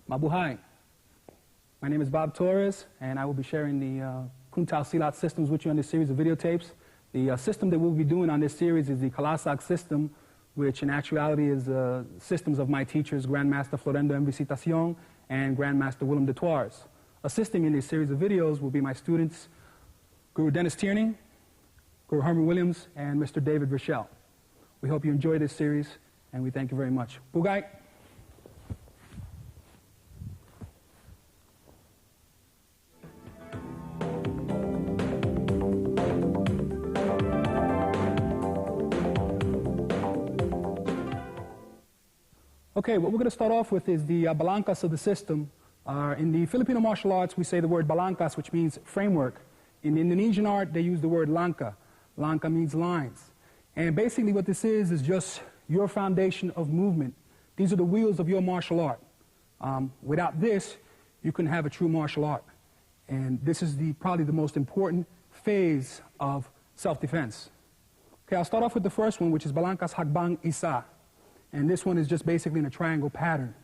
Mabuhay. My name is Bob Torres, and I will be sharing the Kuntao Silat systems with you on this series of videotapes. The system that we'll be doing on this series is the Kalasag system, which in actuality is systems of my teachers, Grandmaster Florendo M. Visitacion and Grandmaster Willem de Toires. Assisting in this series of videos will be my students, Guru Dennis Tierney, Guru Herman Williams, and Mr. David Rochelle. We hope you enjoy this series, and we thank you very much. Bugay. Okay, what we're going to start off with is the balancas of the system. In the Filipino martial arts, we say the word balancas, which means framework. In the Indonesian art, they use the word langka. Langka means lines. And basically what this is just your foundation of movement. These are the wheels of your martial art. Without this, you couldn't have a true martial art. And this is probably the most important phase of self-defense. Okay, I'll start off with the first one, which is balancas hakbang isa. And this one is just basically in a triangle pattern.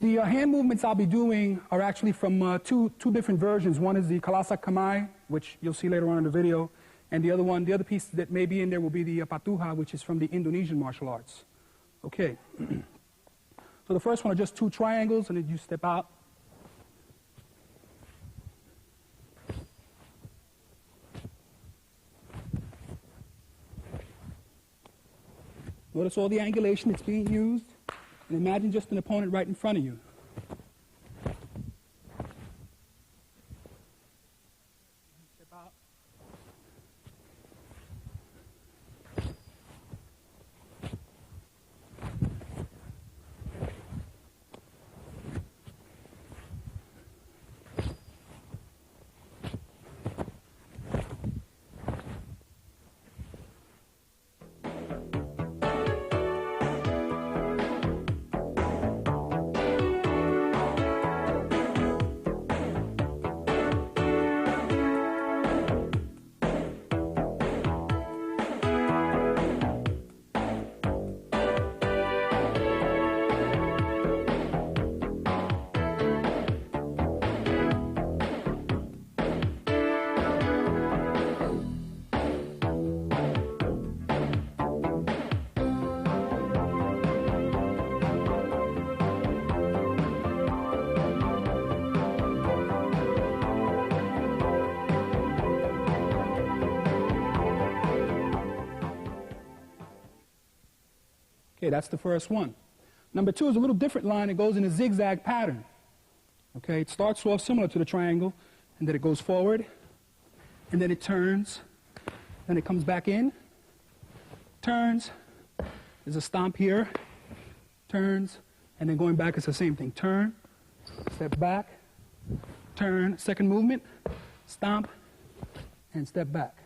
The hand movements I'll be doing are actually from two different versions. One is the Kalasag kamay, which you'll see later on in the video. And the other piece that may be in there will be the patuha, which is from the Indonesian martial arts. Okay. So the first one are just two triangles, and then you step out. Notice all the angulation that's being used, and imagine just an opponent right in front of you. Step out. Okay, that's the first one. Number two is a little different line. It goes in a zigzag pattern. Okay, it starts off similar to the triangle, and then it goes forward, and then it turns, then it comes back in, turns, there's a stomp here, turns, and then going back, it's the same thing. Turn, step back, turn, second movement, stomp, and step back.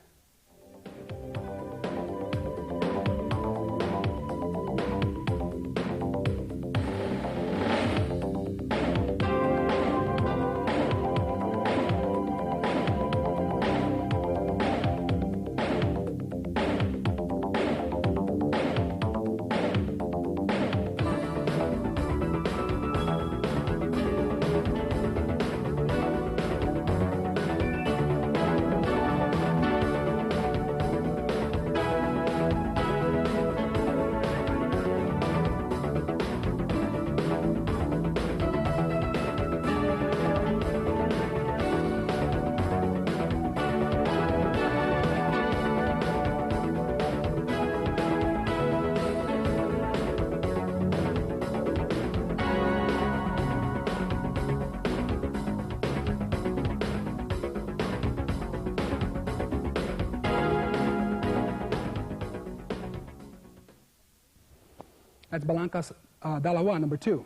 That's balancas dalawa, number two.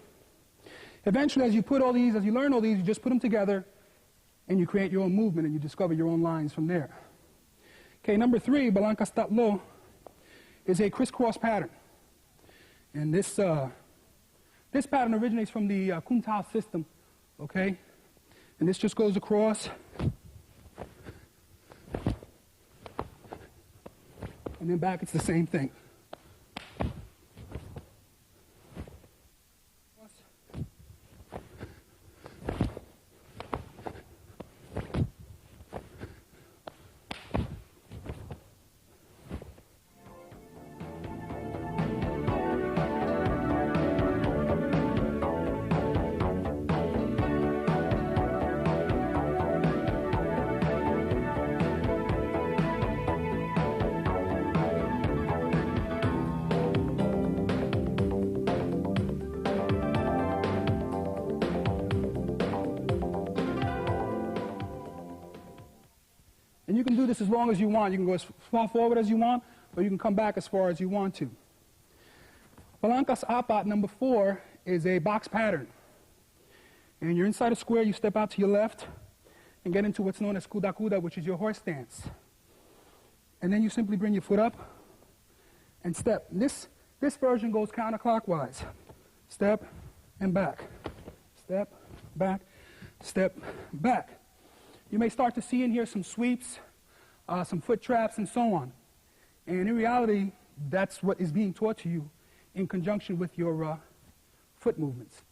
Eventually, as you learn all these, you just put them together, and you create your own movement, and you discover your own lines from there. Okay, number three, balancas tatlo, is a crisscross pattern. And this pattern originates from the Kuntao system, okay? And this just goes across, and then back, it's the same thing. can do this as long as you want. You can go as far forward as you want, or you can come back as far as you want to. Balangkas apat, number 4, is a box pattern. And you're inside a square, you step out to your left and get into what's known as kuda-kuda, which is your horse stance. And then you simply bring your foot up and step. This version goes counterclockwise. Step and back. Step, back, step, back. You may start to see in here some sweeps, some foot traps, and so on. And in reality, that's what is being taught to you in conjunction with your foot movements.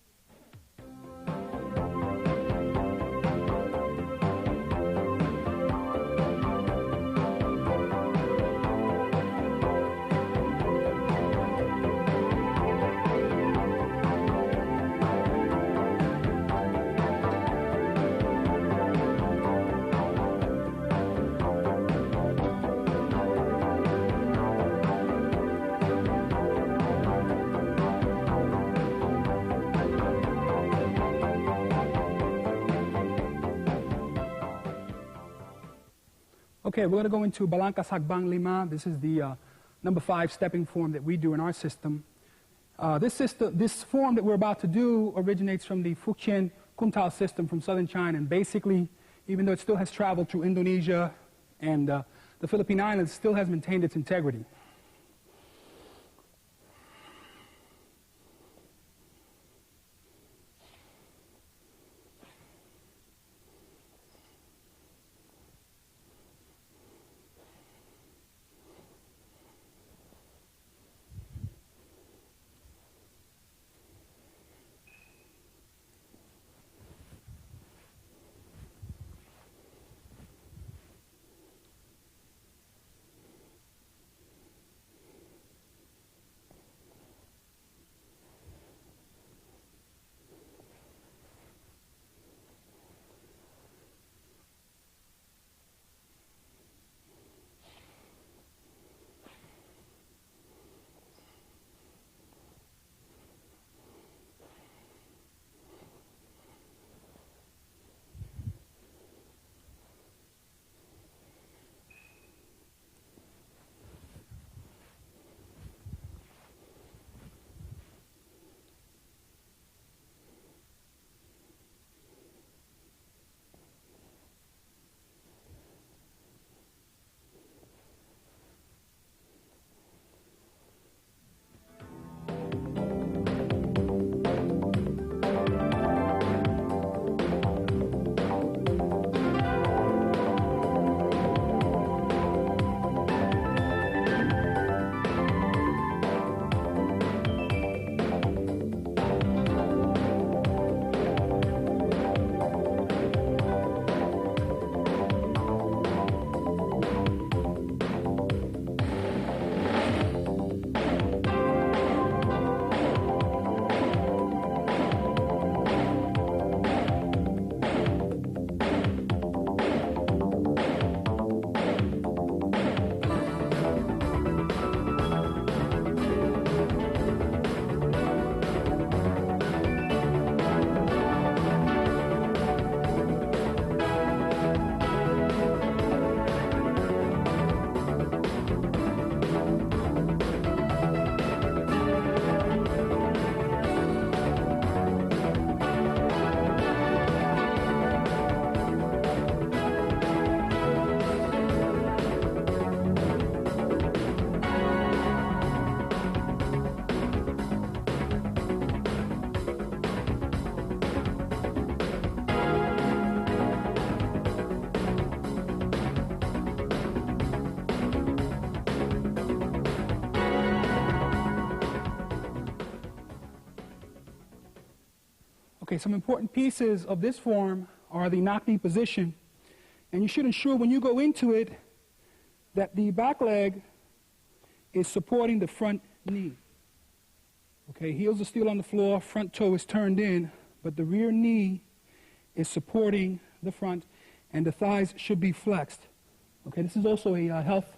Okay, we're going to go into Balangkas Hagbang Lima. This is the number 5 stepping form that we do in our system. This form that we're about to do originates from the Fujian Kuntao system from southern China. And basically, even though it still has traveled through Indonesia and the Philippine Islands, it still has maintained its integrity. Okay, some important pieces of this form are the knock-knee position. And you should ensure when you go into it that the back leg is supporting the front knee. Okay, heels are still on the floor, front toe is turned in, but the rear knee is supporting the front, and the thighs should be flexed. Okay, this is also a health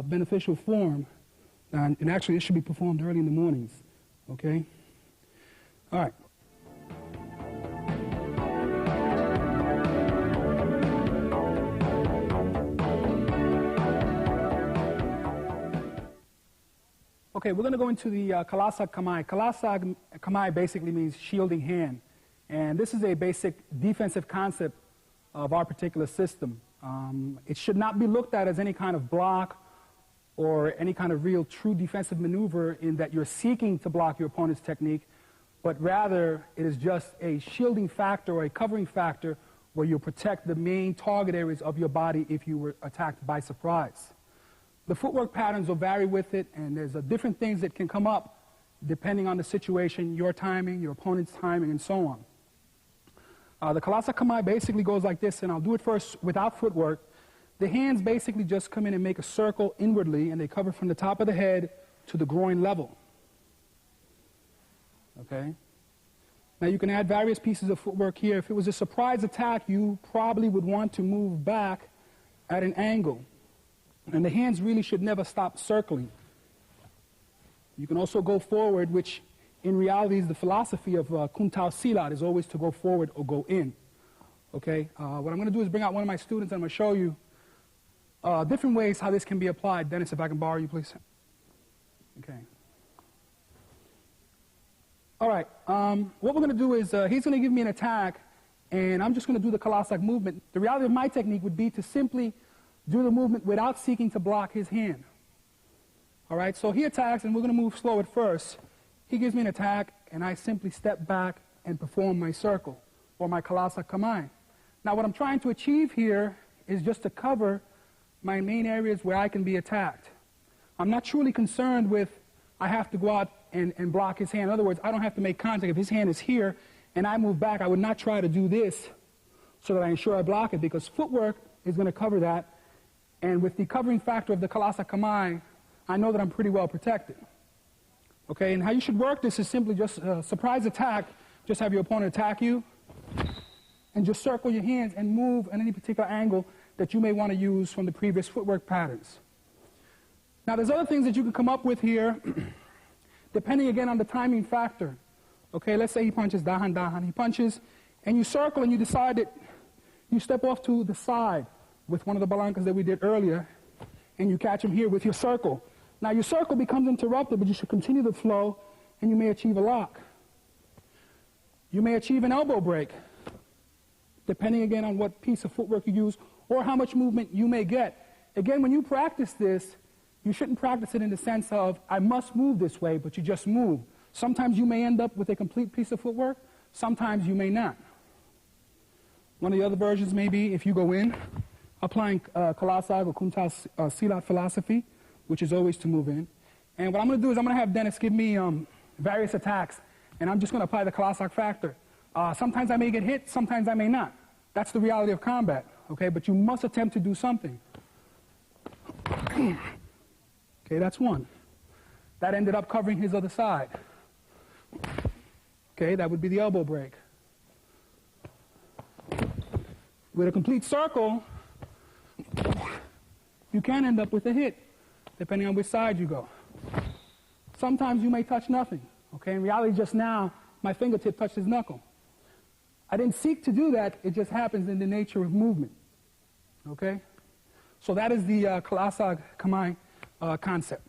beneficial form, and actually this should be performed early in the mornings. Okay? All right. Okay, we're going to go into the Kalasag Kamay. Kalasag Kamay basically means shielding hand. And this is a basic defensive concept of our particular system. It should not be looked at as any kind of block or any kind of real true defensive maneuver in that you're seeking to block your opponent's technique, but rather it is just a shielding factor or a covering factor where you protect the main target areas of your body if you were attacked by surprise. The footwork patterns will vary with it, and there's different things that can come up depending on the situation, your timing, your opponent's timing, and so on. The Kalasag Kamay basically goes like this, and I'll do it first without footwork. The hands basically just come in and make a circle inwardly, and they cover from the top of the head to the groin level. Okay? Now you can add various pieces of footwork here. If it was a surprise attack, you probably would want to move back at an angle. And the hands really should never stop circling. You can also go forward, which in reality is the philosophy of Kuntao Silat, is always to go forward or go in. Okay? What I'm going to do is bring out one of my students, and I'm going to show you different ways how this can be applied. Dennis, if I can borrow you, please. Okay. All right. What we're going to do is he's going to give me an attack, and I'm just going to do the Kalasag movement. The reality of my technique would be to simply do the movement without seeking to block his hand. All right, so he attacks, and we're going to move slow at first. He gives me an attack, and I simply step back and perform my circle, or my Kalasag Kamay. Now, what I'm trying to achieve here is just to cover my main areas where I can be attacked. I'm not truly concerned with I have to go out and block his hand. In other words, I don't have to make contact. If his hand is here, and I move back, I would not try to do this so that I ensure I block it, because footwork is going to cover that. And with the covering factor of the Kalasag Kamay, I know that I'm pretty well protected. Okay, and how you should work this is simply just a surprise attack. Just have your opponent attack you, and just circle your hands and move at any particular angle that you may want to use from the previous footwork patterns. Now, there's other things that you can come up with here, depending again on the timing factor. Okay, let's say he punches dahan dahan. He punches, and you circle, and you decide that you step off to the side with one of the balankas that we did earlier, and you catch him here with your circle. Now your circle becomes interrupted, but you should continue the flow, and you may achieve a lock. You may achieve an elbow break, depending again on what piece of footwork you use, or how much movement you may get. Again, when you practice this, you shouldn't practice it in the sense of, I must move this way, but you just move. Sometimes you may end up with a complete piece of footwork, sometimes you may not. One of the other versions may be if you go in, applying Kalasag or Kuntao Silat philosophy, which is always to move in. And what I'm going to do is I'm going to have Dennis give me various attacks, and I'm just going to apply the Kalasag factor. Sometimes I may get hit, sometimes I may not. That's the reality of combat, okay? But you must attempt to do something. Okay, that's one. That ended up covering his other side. Okay, that would be the elbow break. With a complete circle, you can end up with a hit, depending on which side you go. Sometimes you may touch nothing. Okay, in reality, just now, my fingertip touched his knuckle. I didn't seek to do that, it just happens in the nature of movement. Okay? So that is the Kalasag Kamay concept.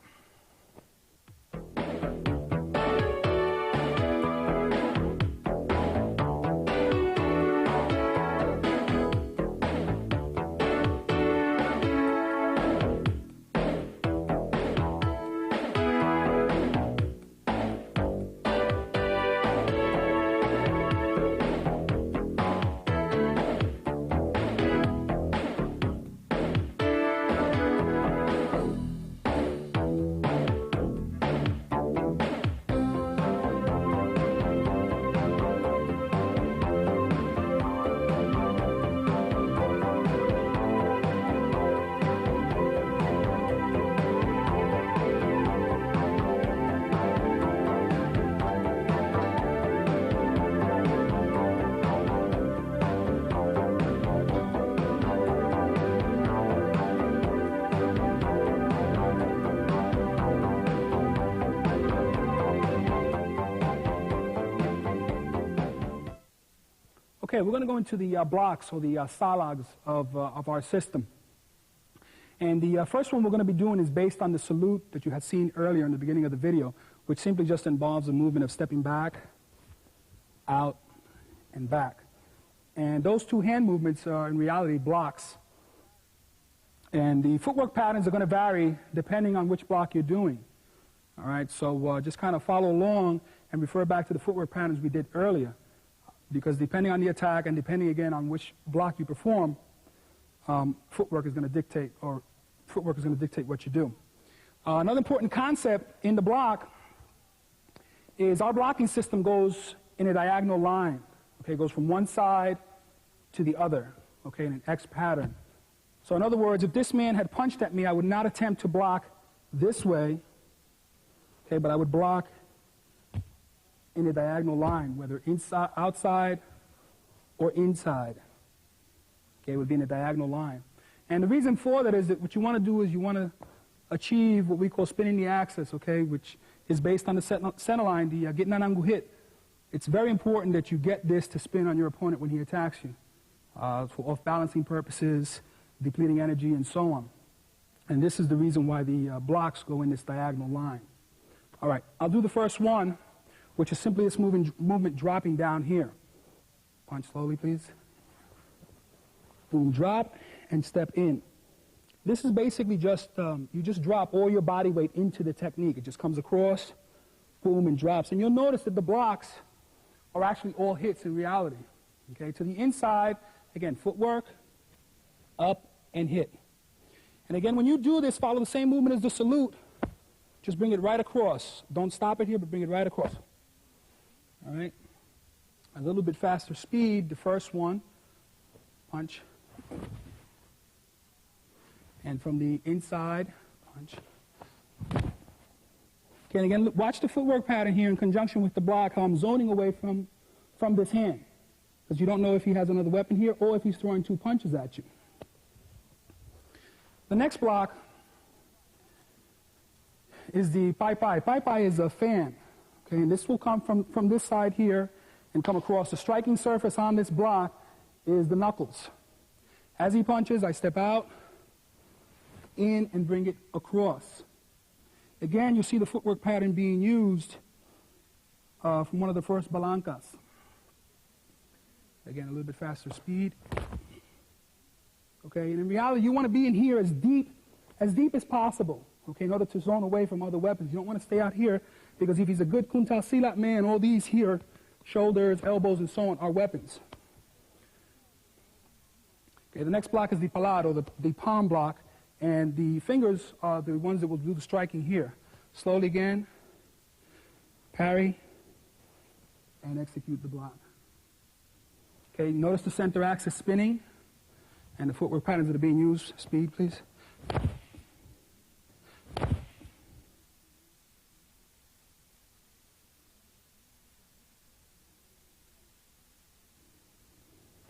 Okay, we're going to go into the blocks or the salags of our system. And the first one we're going to be doing is based on the salute that you had seen earlier in the beginning of the video, which simply just involves the movement of stepping back, out, and back. And those two hand movements are in reality blocks. And the footwork patterns are going to vary depending on which block you're doing. All right, so just kind of follow along and refer back to the footwork patterns we did earlier, because depending on the attack and depending again on which block you perform, footwork is going to dictate what you do. Another important concept in the block is our blocking system goes in a diagonal line. Okay, it goes from one side to the other, okay, in an X pattern. So in other words, if this man had punched at me, I would not attempt to block this way, okay, but I would block in a diagonal line, whether inside, outside, or inside. Okay, it would be in a diagonal line. And the reason for that is that what you want to do is you want to achieve what we call spinning the axis, okay, which is based on the center line, the gitnanangu hit. It's very important that you get this to spin on your opponent when he attacks you, for off-balancing purposes, depleting energy, and so on. And this is the reason why the blocks go in this diagonal line. All right, I'll do the first one, which is simply this movement dropping down here. Punch slowly, please. Boom, drop, and step in. This is basically just, you just drop all your body weight into the technique. It just comes across, boom, and drops. And you'll notice that the blocks are actually all hits in reality. Okay, to the inside, again, footwork, up, and hit. And again, when you do this, follow the same movement as the salute. Just bring it right across. Don't stop it here, but bring it right across. All right? A little bit faster speed, the first one. Punch. And from the inside, punch. Okay, and again, watch the footwork pattern here in conjunction with the block, how I'm zoning away from this hand. Because you don't know if he has another weapon here or if he's throwing two punches at you. The next block is the pai pai. Pai pai is a fan. Okay, and this will come from this side here and come across. The striking surface on this block is the knuckles. As he punches, I step out, in, and bring it across. Again, you see the footwork pattern being used from one of the first balancas. Again, a little bit faster speed. Okay, and in reality, you want to be in here as deep as possible, okay, in order to zone away from other weapons. You don't want to stay out here, because if he's a good Kuntao Silat man, all these here, shoulders, elbows, and so on, are weapons. Okay, the next block is the palad, or the palm block, and the fingers are the ones that will do the striking here. Slowly again, parry, and execute the block. Okay, notice the center axis spinning, and the footwork patterns that are being used. Speed, please.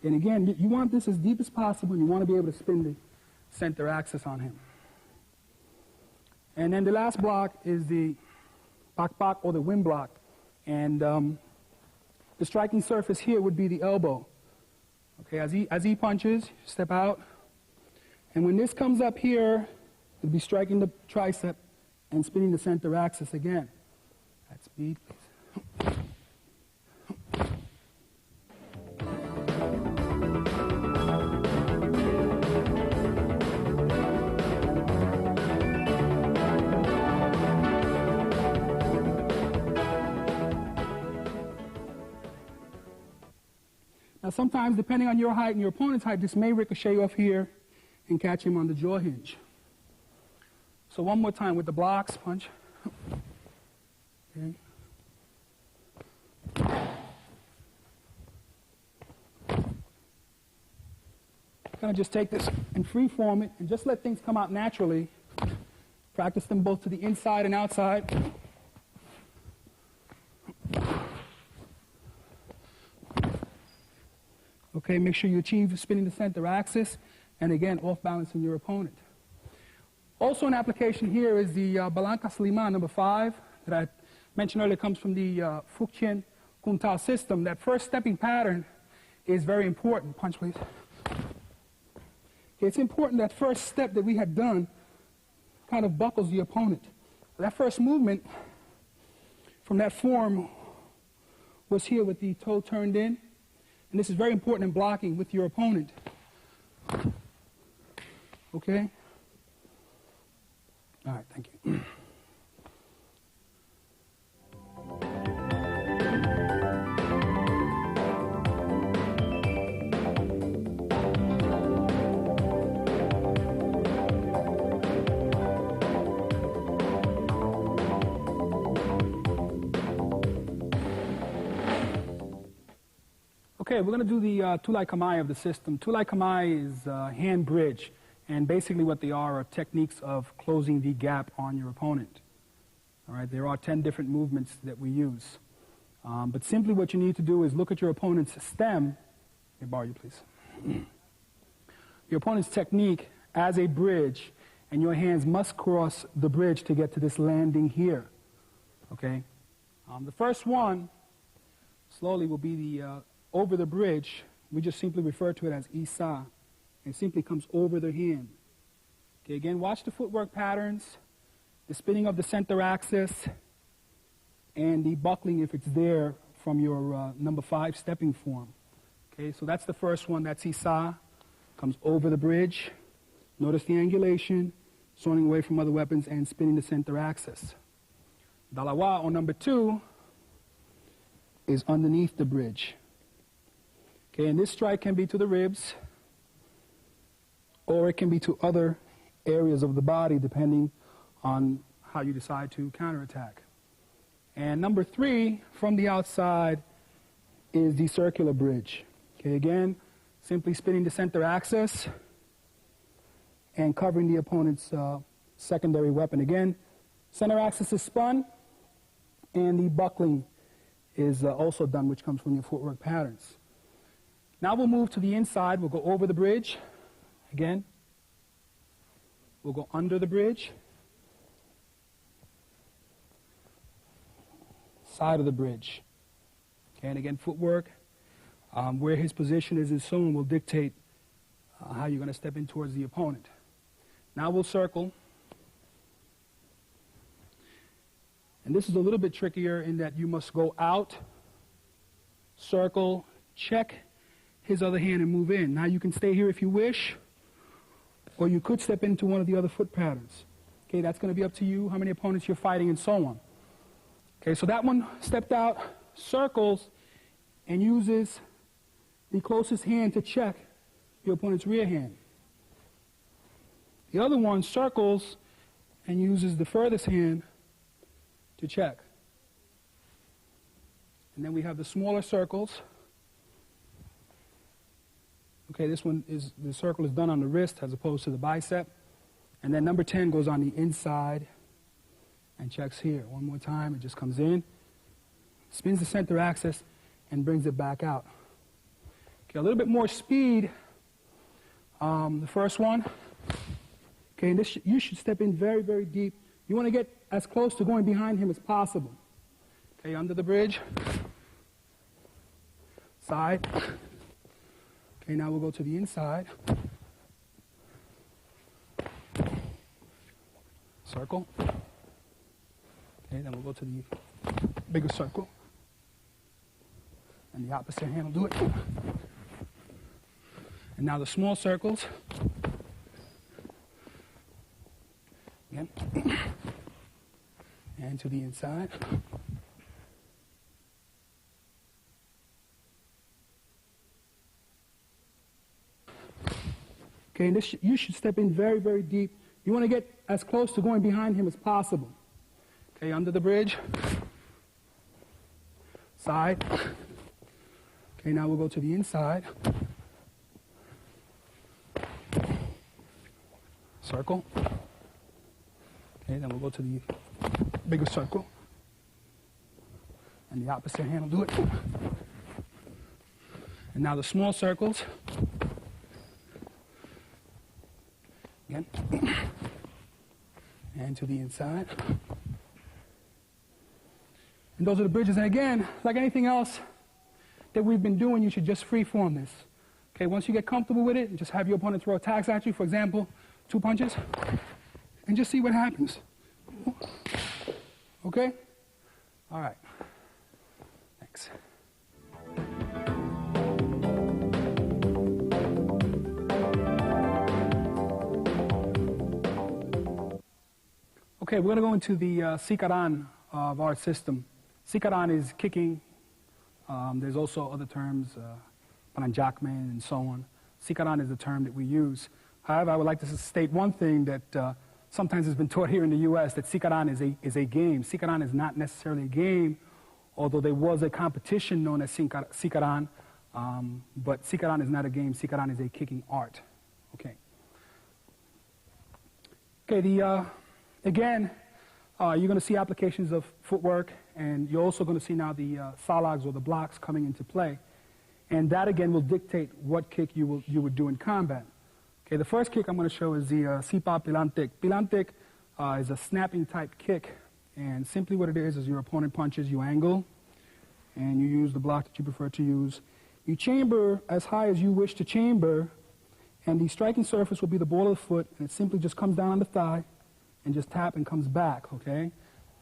And again, you want this as deep as possible, and you want to be able to spin the center axis on him. And then the last block is the bak bak, or the wind block. And the striking surface here would be the elbow. Okay, as he punches, step out. And when this comes up here, you'll be striking the tricep and spinning the center axis again. At speed, please. Now sometimes, depending on your height and your opponent's height, this may ricochet off here and catch him on the jaw hinge. So one more time with the blocks, punch. Okay. Kind of just take this and free form it and just let things come out naturally. Practice them both to the inside and outside. Okay, make sure you achieve spinning the center axis, and again, off-balancing your opponent. Also an application here is the Balanca Sliman, number 5, that I mentioned earlier, comes from the Fukien Kuntao system. That first stepping pattern is very important. Punch, please. It's important that first step that we had done kind of buckles the opponent. That first movement from that form was here with the toe turned in. And this is very important in blocking with your opponent. Okay? All right, thank you. Okay, we're going to do the tulai kamai of the system. Tulai kamai is hand bridge, and basically what they are techniques of closing the gap on your opponent. All right, there are 10 different movements that we use. But simply what you need to do is look at your opponent's stem. Let me borrow you, please. Your opponent's technique as a bridge, and your hands must cross the bridge to get to this landing here. Okay? The first one, slowly, will be the over the bridge. We just simply refer to it as isa. It simply comes over the hand. Okay, again, watch the footwork patterns, the spinning of the center axis, and the buckling if it's there from your number 5 stepping form. Okay, so that's the first one. That's isa. Comes over the bridge. Notice the angulation, zoning away from other weapons, and spinning the center axis. Dalawa, on number 2, is underneath the bridge. Okay, and this strike can be to the ribs, or it can be to other areas of the body, depending on how you decide to counterattack. And number 3, from the outside, is the circular bridge. Okay, again, simply spinning the center axis and covering the opponent's secondary weapon. Again, center axis is spun, and the buckling is also done, which comes from your footwork patterns. Now we'll move to the inside. We'll go over the bridge. Again, we'll go under the bridge. Side of the bridge. Okay, and again, footwork. Where his position is in zone will dictate how you're going to step in towards the opponent. Now we'll circle. And this is a little bit trickier in that you must go out, circle, check his other hand and move in. Now you can stay here if you wish, or you could step into one of the other foot patterns. Okay, that's going to be up to you, how many opponents you're fighting, and so on. Okay, so that one stepped out, circles, and uses the closest hand to check your opponent's rear hand. The other one circles and uses the furthest hand to check. And then we have the smaller circles. Okay, this one is, the circle is done on the wrist as opposed to the bicep. And then number 10 goes on the inside and checks here. One more time, it just comes in, spins the center axis, and brings it back out. Okay, a little bit more speed. The first one. Okay, and this you should step in very, very deep. You want to get as close to going behind him as possible. Okay, under the bridge. Side. Okay, now we'll go to the inside. Circle. Okay, then we'll go to the bigger circle. And the opposite hand will do it. And now the small circles. Again. And to the inside. Okay, and this you should step in very, very deep. You want to get as close to going behind him as possible. Okay, under the bridge. Side. Okay, now we'll go to the inside. Circle. Okay, then we'll go to the bigger circle. And the opposite hand will do it. And now the small circles. Again. And to the inside. And those are the bridges. And again, like anything else that we've been doing, you should just freeform this. Okay, once you get comfortable with it, just have your opponent throw attacks at you, for example, 2 punches, and just see what happens. Okay? All right. Thanks. Okay, we're going to go into the sikaran of our system. Sikaran is kicking. There's also other terms, pananjakmen and so on. Sikaran is the term that we use. However, I would like to state one thing that sometimes has been taught here in the U.S., that sikaran is a game. Sikaran is not necessarily a game, although there was a competition known as sikaran, but sikaran is not a game. Sikaran is a kicking art. Okay. Okay, again, you're going to see applications of footwork, and you're also going to see now the salags or the blocks coming into play. And that, again, will dictate what kick you would do in combat. Okay, the first kick I'm going to show is the sipa pilantik. Pilantik is a snapping type kick, and simply what it is your opponent punches, you angle, and you use the block that you prefer to use. You chamber as high as you wish to chamber, and the striking surface will be the ball of the foot, and it simply just comes down on the thigh and just tap and comes back, okay?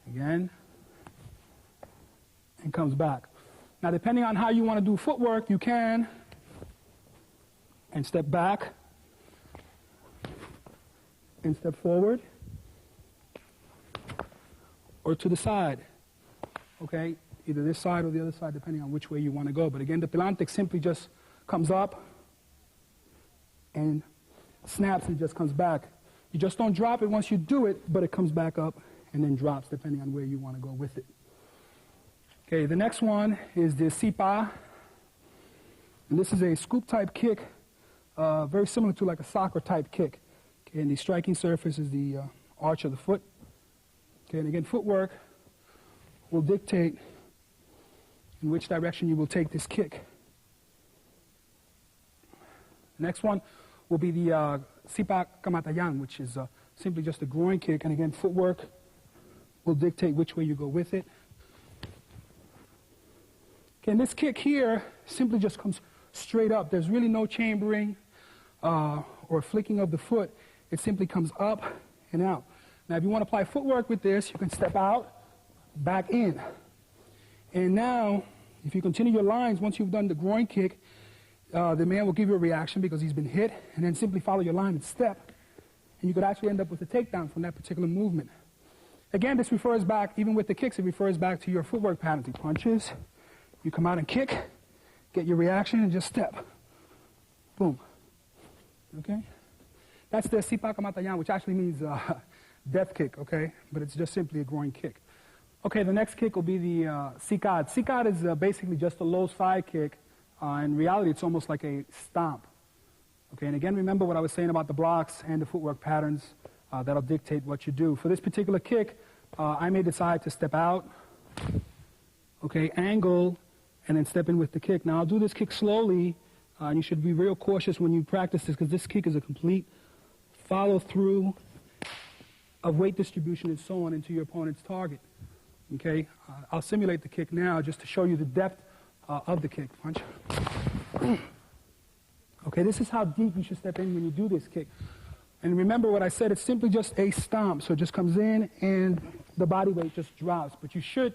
Again, and comes back. Now, depending on how you want to do footwork, you can, and step back, and step forward, or to the side, okay? Either this side or the other side, depending on which way you want to go. But again, the pilantik simply just comes up and snaps and just comes back. You just don't drop it once you do it, but it comes back up and then drops, depending on where you want to go with it. Okay, the next one is the sipa. And this is a scoop type kick, very similar to like a soccer type kick. Okay, and the striking surface is the arch of the foot. Okay, and again, footwork will dictate in which direction you will take this kick. The next one will be the sipa kamatayan, which is simply just a groin kick. And again, footwork will dictate which way you go with it. Okay, and this kick here simply just comes straight up. There's really no chambering or flicking of the foot. It simply comes up and out. Now, if you want to apply footwork with this, you can step out, back in. And now, if you continue your lines, once you've done the groin kick, the man will give you a reaction because he's been hit, and then simply follow your line and step. And you could actually end up with a takedown from that particular movement. Again, this refers back, even with the kicks, it refers back to your footwork patterns. He punches, you come out and kick, get your reaction, and just step. Boom. Okay? That's the sipa kamatayan, which actually means death kick, okay? But it's just simply a groin kick. Okay, the next kick will be the sikad. Sikad is basically just a low side kick. In reality, it's almost like a stomp. Okay, and again, remember what I was saying about the blocks and the footwork patterns that'll dictate what you do. For this particular kick, I may decide to step out, okay, angle, and then step in with the kick. Now, I'll do this kick slowly, and you should be real cautious when you practice this, because this kick is a complete follow-through of weight distribution and so on into your opponent's target. Okay, I'll simulate the kick now just to show you the depth of the kick. Punch. Okay, this is how deep you should step in when you do this kick. And remember what I said, it's simply just a stomp. So it just comes in and the body weight just drops. But you should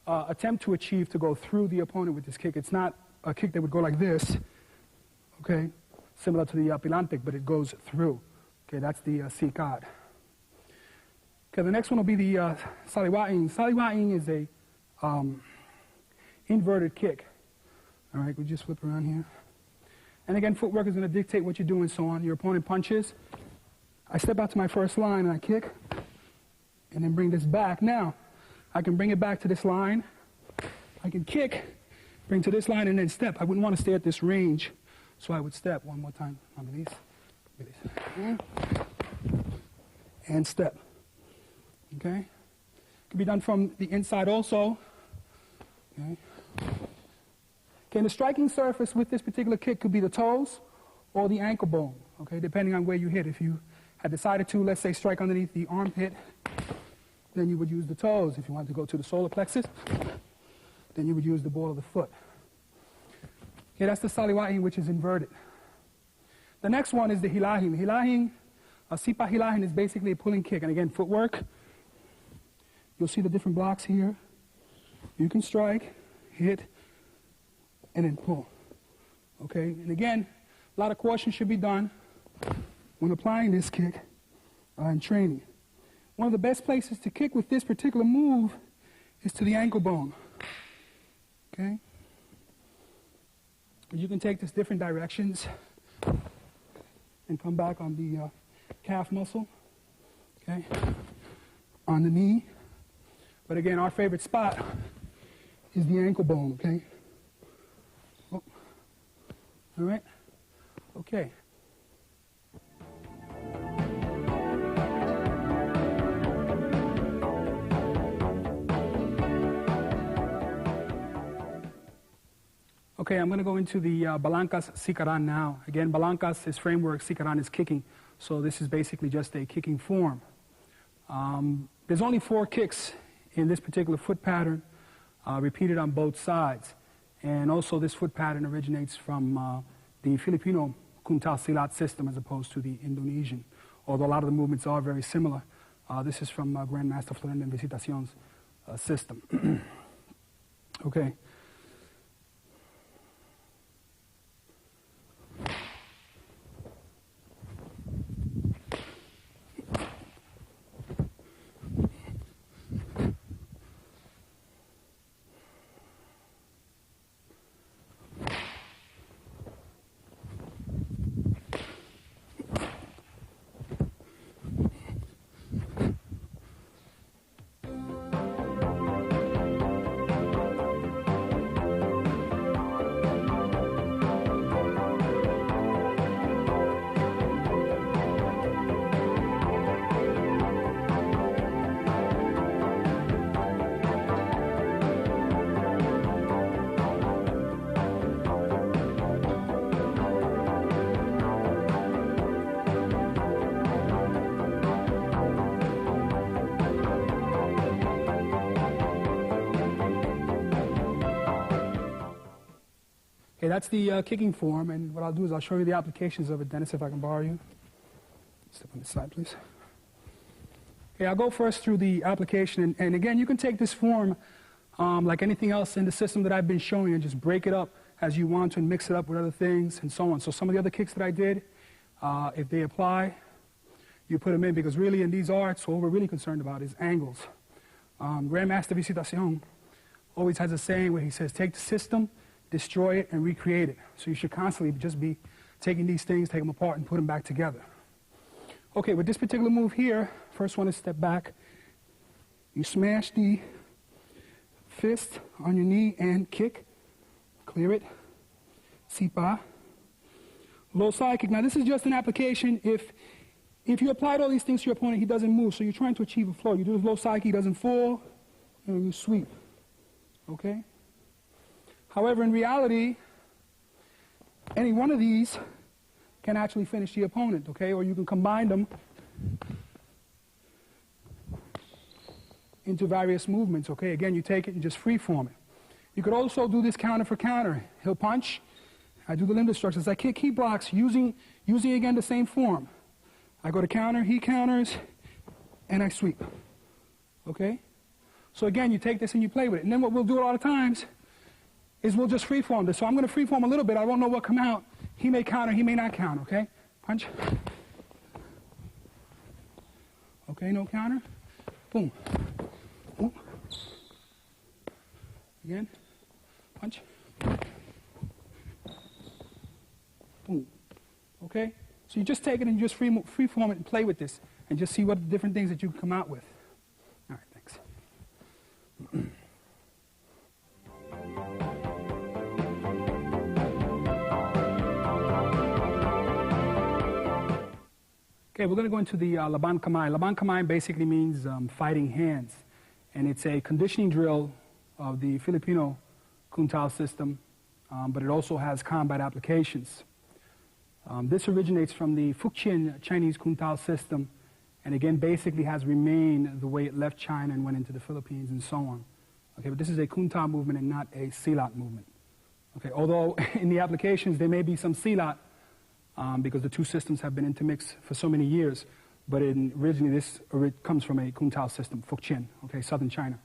attempt to achieve to go through the opponent with this kick. It's not a kick that would go like this, okay, similar to the pilantik, but it goes through. Okay, that's the sikad. Okay, the next one will be the saliwaing. Saliwaing is a inverted kick. All right, we just flip around here. And again, footwork is going to dictate what you do and so on. Your opponent punches. I step out to my first line and I kick, and then bring this back. Now, I can bring it back to this line. I can kick, bring to this line, and then step. I wouldn't want to stay at this range, so I would step one more time. And step. Okay? Can be done from the inside also. Okay. Okay, and the striking surface with this particular kick could be the toes or the ankle bone, okay, depending on where you hit. If you had decided to, let's say, strike underneath the armpit, then you would use the toes. If you wanted to go to the solar plexus, then you would use the ball of the foot. Okay, that's the saliwaing, which is inverted. The next one is the hilahin. Hilahin, sipa hilahin is basically a pulling kick. And again, footwork. You'll see the different blocks here. You can strike, hit, and then pull. Okay, and again, a lot of caution should be done when applying this kick in training. One of the best places to kick with this particular move is to the ankle bone. Okay? You can take this different directions and come back on the calf muscle, okay, on the knee. But again, our favorite spot is the ankle bone, okay? Oh. All right? Okay. Okay, I'm going to go into the Balancas Sikaran now. Again, Balancas is framework, Sikaran is kicking. So this is basically just a kicking form. There's only 4 kicks in this particular foot pattern, repeated on both sides. And also this foot pattern originates from the Filipino Kuntao Silat system as opposed to the Indonesian. Although a lot of the movements are very similar. This is from Grandmaster Florendo Visitacion's system. Okay. Okay, that's the kicking form, and what I'll do is I'll show you the applications of it. Dennis, if I can borrow you. Step on this side, please. Okay, I'll go first through the application, and again, you can take this form like anything else in the system that I've been showing and just break it up as you want to and mix it up with other things and so on. So some of the other kicks that I did, if they apply, you put them in, because really in these arts, what we're really concerned about is angles. Grandmaster Visitacion always has a saying where he says, take the system, destroy it, and recreate it. So you should constantly just be taking these things, take them apart, and put them back together. Okay, with this particular move here, first one is step back. You smash the fist on your knee and kick. Clear it. Sipa. Low side kick. Now this is just an application if you applied all these things to your opponent, he doesn't move, so you're trying to achieve a flow. You do the low side kick, he doesn't fall, and you sweep. Okay? However, in reality, any one of these can actually finish the opponent, okay? Or you can combine them into various movements, okay? Again, you take it and just freeform it. You could also do this counter for counter. He'll punch. I do the limb destructions. I kick, he blocks, using again the same form. I go to counter, he counters, and I sweep, okay? So again, you take this and you play with it. And then what we'll do a lot of times is we'll just freeform this. So I'm going to freeform a little bit. I won't know what come out. He may counter, he may not counter, okay? Punch. Okay, no counter. Boom. Boom. Again. Punch. Boom. Okay? So you just take it and you just freeform it and play with this and just see what different things that you can come out with. All right, thanks. Okay, we're going to go into the Laban Kamay. Laban Kamay basically means fighting hands. And it's a conditioning drill of the Filipino Kuntao system, but it also has combat applications. This originates from the Fujian Chinese Kuntao system, and again basically has remained the way it left China and went into the Philippines and so on. Okay, but this is a Kuntao movement and not a Silat movement. Okay, although in the applications there may be some Silat because the two systems have been intermixed for so many years. But originally this comes from a Kuntao system, Fukchien, okay, southern China.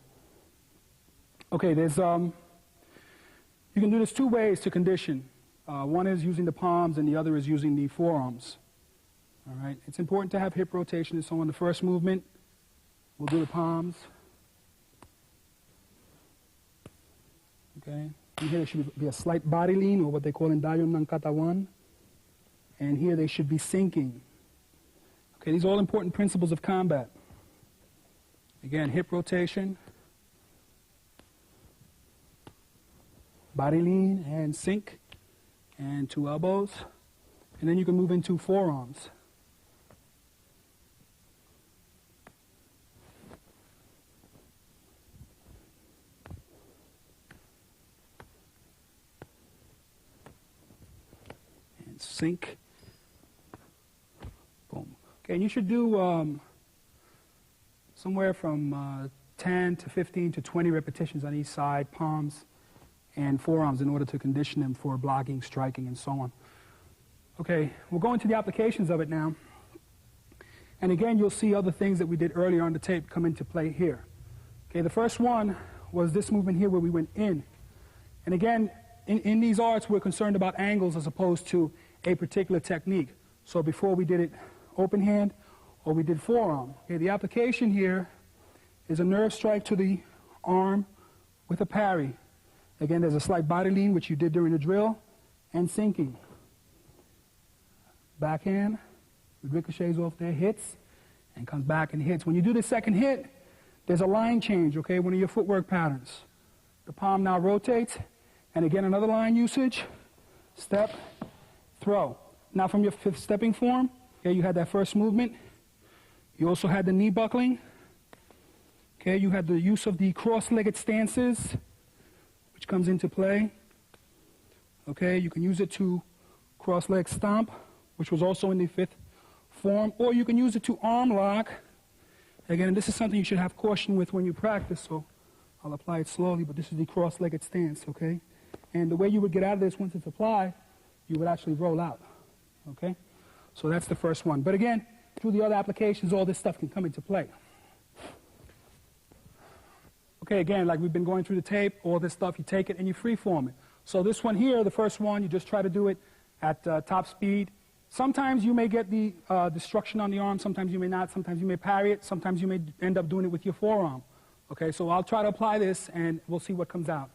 Okay, there's, you can do this two ways to condition. One is using the palms and the other is using the forearms. All right, it's important to have hip rotation and so on. The first movement, we'll do the palms. Okay, and here there should be a slight body lean, or what they call in Dayon Nankatawan. And here they should be sinking. Okay, these are all important principles of combat. Again, hip rotation, body lean and sink, and two elbows. And then you can move into forearms. And sink. Boom. Okay, and you should do somewhere from 10 to 15 to 20 repetitions on each side, palms and forearms, in order to condition them for blocking, striking, and so on. Okay, we'll go into the applications of it now. And again, you'll see other things that we did earlier on the tape come into play here. Okay, the first one was this movement here where we went in. And again, in these arts, we're concerned about angles as opposed to a particular technique. So before we did it open hand, or we did forearm. Okay, the application here is a nerve strike to the arm with a parry. Again, there's a slight body lean, which you did during the drill, and sinking. Backhand, it ricochets off there, hits, and comes back and hits. When you do the second hit, there's a line change, okay, one of your footwork patterns. The palm now rotates, and again, another line usage, step, throw. Now from your fifth stepping form, okay, you had that first movement. You also had the knee buckling. Okay, you had the use of the cross-legged stances, which comes into play. Okay, you can use it to cross-leg stomp, which was also in the fifth form, or you can use it to arm lock. Again, this is something you should have caution with when you practice, so I'll apply it slowly, but this is the cross-legged stance, okay? And the way you would get out of this once it's applied, you would actually roll out, okay? So that's the first one. But again, through the other applications, all this stuff can come into play. Okay, again, like we've been going through the tape, all this stuff, you take it and you freeform it. So this one here, the first one, you just try to do it at top speed. Sometimes you may get the destruction on the arm, sometimes you may not, sometimes you may parry it, sometimes you may end up doing it with your forearm. Okay, so I'll try to apply this and we'll see what comes out.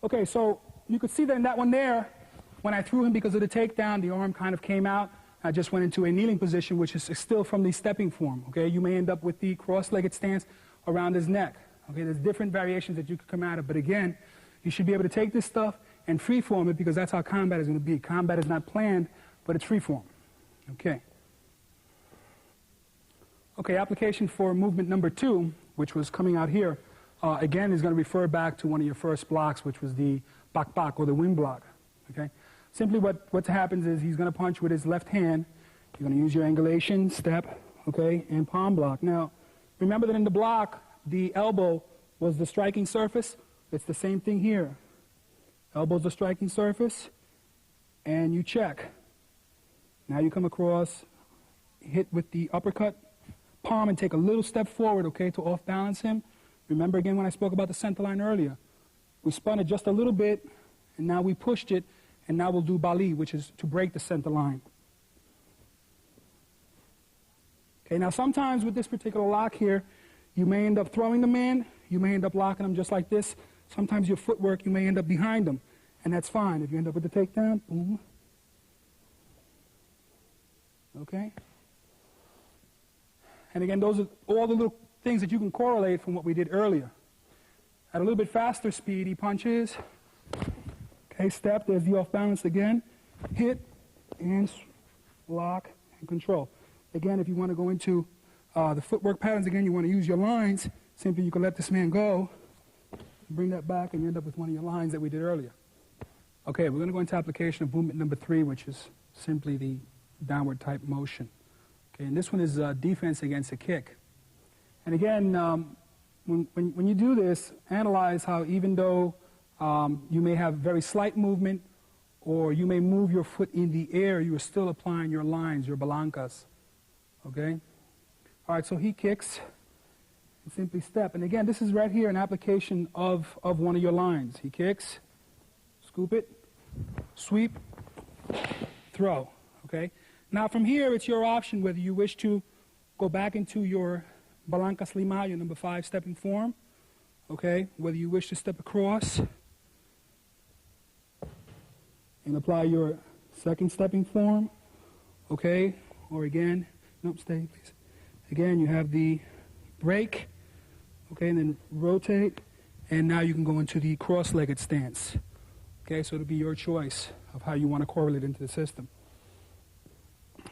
Okay, so you could see that in that one there, when I threw him because of the takedown, the arm kind of came out. I just went into a kneeling position, which is still from the stepping form, okay? You may end up with the cross-legged stance around his neck, okay? There's different variations that you could come out of, but again, you should be able to take this stuff and freeform it because that's how combat is going to be. Combat is not planned, but it's freeform, okay? Okay, application for movement number 2, which was coming out here. Again, is going to refer back to one of your first blocks, which was the bak-bak, or the wing block, okay? Simply what happens is he's going to punch with his left hand. You're going to use your angulation, step, okay, and palm block. Now, remember that in the block, the elbow was the striking surface. It's the same thing here. Elbow's the striking surface, and you check. Now you come across, hit with the uppercut, palm, and take a little step forward, okay, to off-balance him. Remember again when I spoke about the center line earlier. We spun it just a little bit, and now we pushed it, and now we'll do bali, which is to break the center line. Okay, now sometimes with this particular lock here, you may end up throwing the man, you may end up locking him just like this. Sometimes your footwork, you may end up behind him, and that's fine. If you end up with the takedown, boom. Okay? And again, those are all the little things that you can correlate from what we did earlier. At a little bit faster speed, he punches. Okay, step, there's the off balance again. Hit, and lock, and control. Again, if you want to go into the footwork patterns, again, you want to use your lines. Simply, you can let this man go, bring that back, and you end up with one of your lines that we did earlier. Okay, we're going to go into application of movement number 3, which is simply the downward type motion. Okay, and this one is defense against a kick. And again, when you do this, analyze how even though you may have very slight movement, or you may move your foot in the air, you are still applying your lines, your balancas. Okay? All right, so he kicks, and simply step. And again, this is right here an application of one of your lines. He kicks, scoop it, sweep, throw. Okay? Now from here, it's your option whether you wish to go back into your Balancas Lima, your number 5 stepping form. Okay? Whether you wish to step across and apply your second stepping form. Okay? Or again, nope, stay please. Again, you have the break. Okay, and then rotate. And now you can go into the cross-legged stance. Okay, so it'll be your choice of how you want to correlate into the system.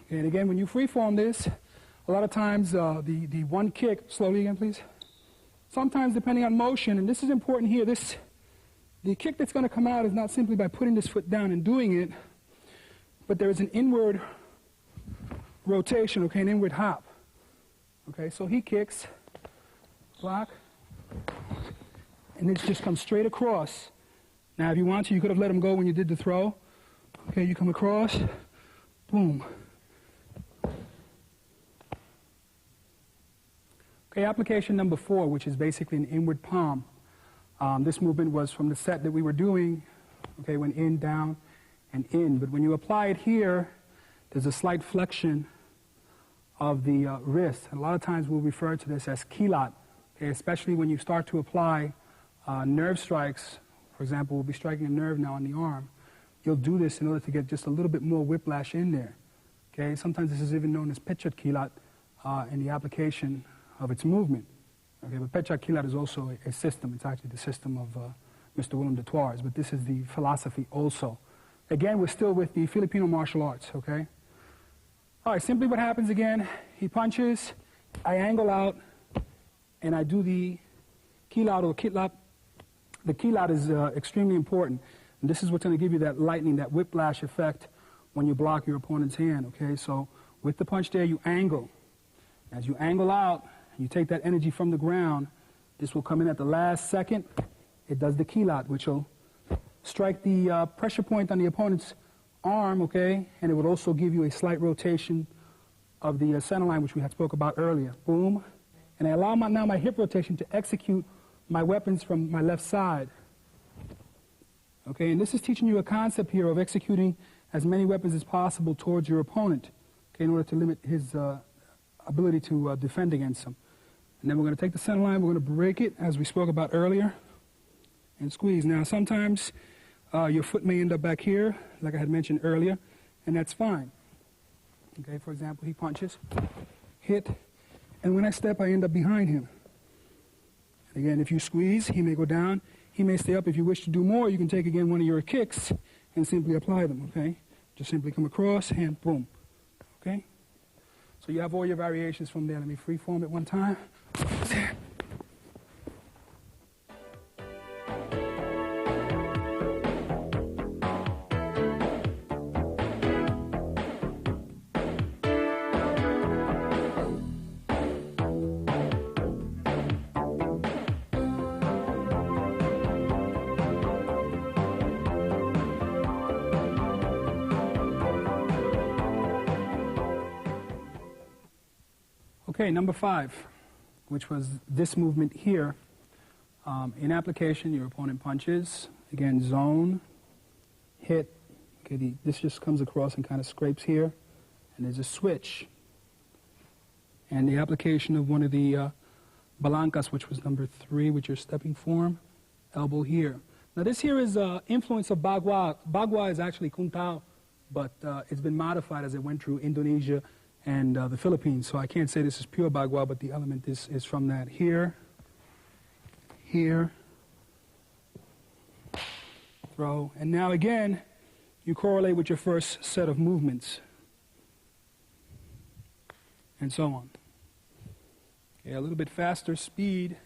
Okay, and again, when you freeform this, a lot of times the one kick, slowly again please. Sometimes depending on motion, and this is important here, the kick that's going to come out is not simply by putting this foot down and doing it, but there is an inward rotation, okay, an inward hop. Okay, so he kicks, block, and it just comes straight across. Now, if you want to, you could have let him go when you did the throw. Okay, you come across, boom. Okay, application number 4, which is basically an inward palm. This movement was from the set that we were doing, okay, when in, down, and in. But when you apply it here, there's a slight flexion of the wrist. And a lot of times we'll refer to this as Silat, okay, especially when you start to apply nerve strikes. For example, we'll be striking a nerve now on the arm. You'll do this in order to get just a little bit more whiplash in there. Okay, sometimes this is even known as Pechat Kilat in the application of its movement. Okay, but Pechat Kilat is also a system. It's actually the system of Mr. Willem de Tours, but this is the philosophy also. Again, we're still with the Filipino martial arts, okay? All right, simply what happens again, he punches, I angle out, and I do the kilat or kitlap. The kilat is extremely important, and this is what's going to give you that lightning, that whiplash effect when you block your opponent's hand, okay? So with the punch there, you angle. As you angle out, you take that energy from the ground, this will come in at the last second. It does the kilat, which will strike the pressure point on the opponent's arm, okay, and it would also give you a slight rotation of the center line, which we had spoke about earlier. Boom. And I allow now my hip rotation to execute my weapons from my left side. Okay, and this is teaching you a concept here of executing as many weapons as possible towards your opponent, okay, in order to limit his ability to defend against him. And then we're going to take the center line, we're going to break it, as we spoke about earlier, and squeeze. Now, sometimes your foot may end up back here, like I had mentioned earlier, and that's fine. Okay, for example, he punches, hit, and when I step, I end up behind him. And again, if you squeeze, he may go down, he may stay up. If you wish to do more, you can take again one of your kicks and simply apply them, okay? Just simply come across, and boom, okay? So you have all your variations from there. Let me freeform it one time. Okay, number 5, which was this movement here. In application, your opponent punches. Again, zone, hit. Okay, this just comes across and kind of scrapes here. And there's a switch. And the application of one of the balancas, which was number 3, with your stepping form, elbow here. Now this here is influence of Bagua. Bagua is actually Kuntao but it's been modified as it went through Indonesia and the Philippines. So I can't say this is pure Bagua, but the element is from that. Here, here, throw. And now again, you correlate with your first set of movements, and so on. Okay, a little bit faster speed.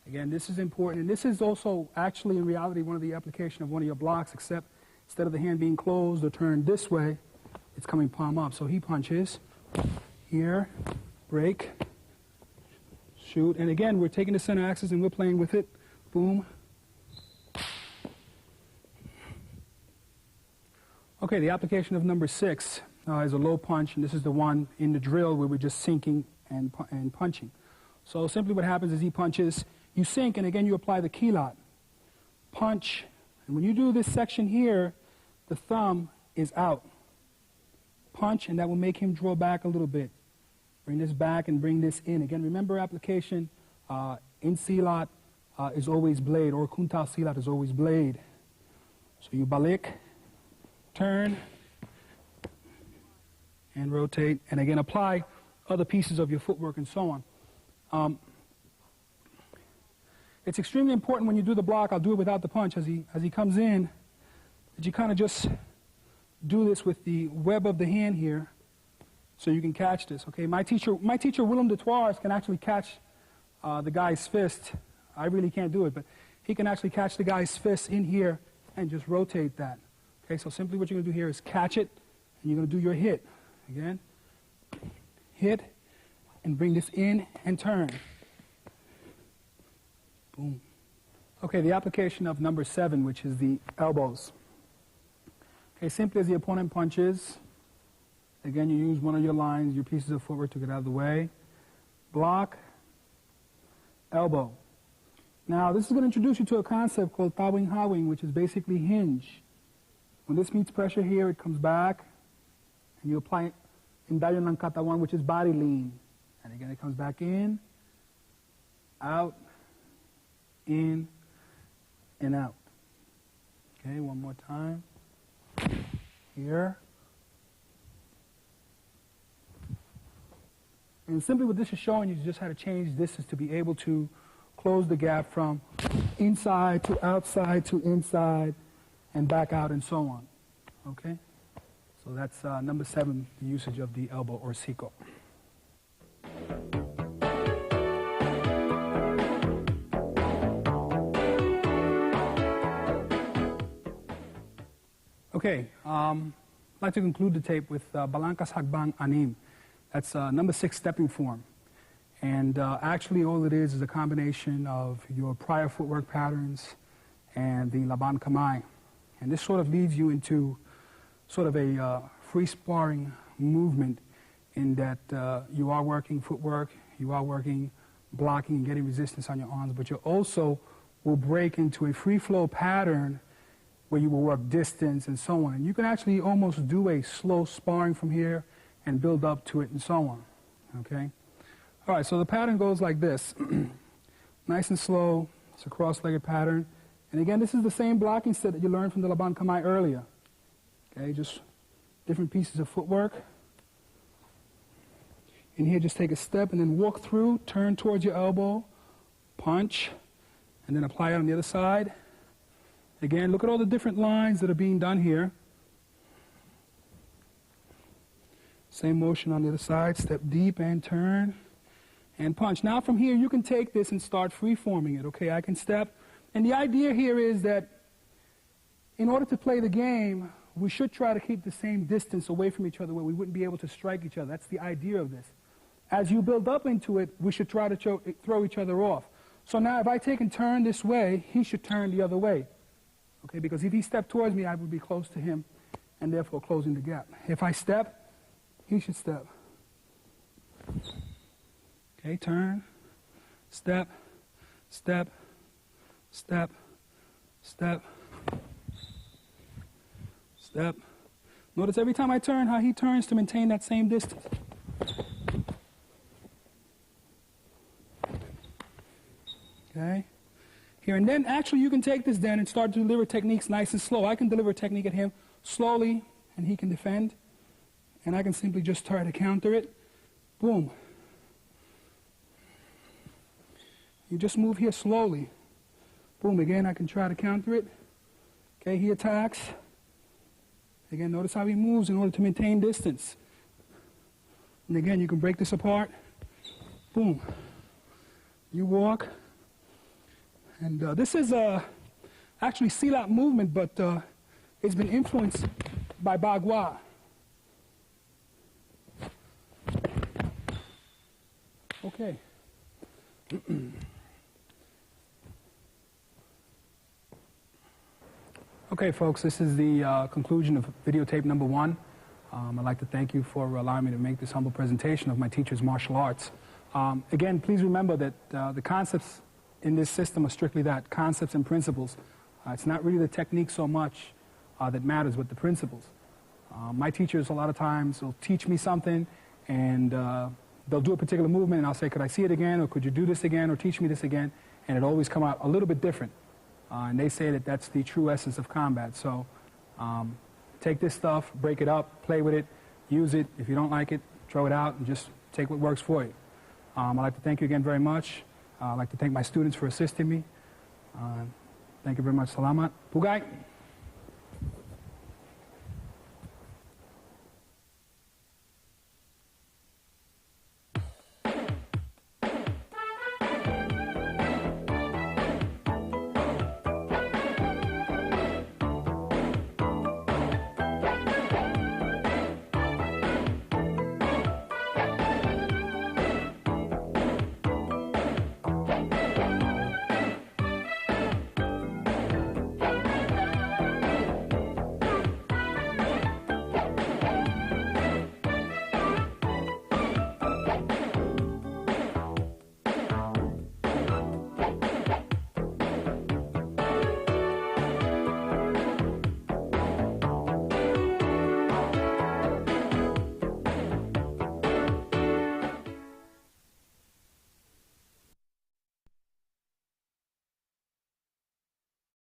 Again, this is important, and this is also actually in reality one of the application of one of your blocks, except instead of the hand being closed or turned this way, it's coming palm up. So he punches here, break, shoot, and again, we're taking the center axis and we're playing with it. Boom. Okay, the application of number 6 is a low punch, and this is the one in the drill where we're just sinking and punching. So simply what happens is he punches, you sink, and again you apply the kilat. Punch, and when you do this section here, the thumb is out. Punch, and that will make him draw back a little bit. Bring this back and bring this in. Again, remember application in Silat is always blade, or Kuntao Silat is always blade. So you balik, turn, and rotate, and again apply other pieces of your footwork and so on. It's extremely important when you do the block, I'll do it without the punch, as he comes in, that you kind of just do this with the web of the hand here so you can catch this. Okay, my teacher Willem de Toires can actually catch the guy's fist. I really can't do it, but he can actually catch the guy's fist in here and just rotate that. Okay, so simply what you're going to do here is catch it, and you're going to do your hit. Again, hit, and bring this in and turn. Boom. Okay, the application of number 7, which is the elbows. Okay, simply as the opponent punches, again, you use one of your lines, your pieces of footwork to get out of the way. Block, elbow. Now, this is going to introduce you to a concept called tawing hawing, which is basically hinge. When this meets pressure here, it comes back, and you apply indayon ng katawan, which is body lean. And again, it comes back in, out, in, and out. Okay, one more time. Here. And simply what this is showing you is just how to change distance to be able to close the gap from inside to outside to inside and back out and so on. Okay? So that's number 7, the usage of the elbow or siko. Okay, I'd like to conclude the tape with Balangkas Hagbang Anim. That's number 6 stepping form. And actually all it is a combination of your prior footwork patterns and the laban kamay. And this sort of leads you into sort of a free sparring movement in that you are working footwork, you are working blocking and getting resistance on your arms, but you also will break into a free flow pattern where you will work distance and so on. And you can actually almost do a slow sparring from here and build up to it and so on. Okay? All right, so the pattern goes like this. Nice and slow. It's a cross-legged pattern. And again, this is the same blocking set that you learned from the laban kamay earlier. Okay, just different pieces of footwork. In here, just take a step and then walk through, turn towards your elbow, punch, and then apply it on the other side. Again, look at all the different lines that are being done here. Same motion on the other side, step deep and turn and punch. Now from here, you can take this and start free-forming it, okay? I can step, and the idea here is that in order to play the game, we should try to keep the same distance away from each other where we wouldn't be able to strike each other. That's the idea of this. As you build up into it, we should try to throw each other off. So now if I take and turn this way, he should turn the other way. Okay, because if he stepped towards me, I would be close to him and therefore closing the gap. If I step, he should step. Okay, turn, step, step, step, step, step. Notice every time I turn how he turns to maintain that same distance. Okay? Here, and then actually you can take this then and start to deliver techniques nice and slow. I can deliver a technique at him slowly, and he can defend. And I can simply just try to counter it. Boom. You just move here slowly. Boom, again, I can try to counter it. Okay, he attacks. Again, notice how he moves in order to maintain distance. And again, you can break this apart. Boom. You walk. And this is actually Silat movement, but it's been influenced by Bagua. Okay. Okay, folks, this is the conclusion of videotape number 1. I'd like to thank you for allowing me to make this humble presentation of my teacher's martial arts. Again, please remember that the concepts in this system are strictly that, concepts and principles. It's not really the technique so much that matters, but the principles. My teachers a lot of times will teach me something, and they'll do a particular movement, and I'll say, could I see it again, or could you do this again, or teach me this again? And it'll always come out a little bit different. And they say that that's the true essence of combat. So take this stuff, break it up, play with it, use it. If you don't like it, throw it out, and just take what works for you. I'd like to thank you again very much. I'd like to thank my students for assisting me. Thank you very much. Salamat. Pugay.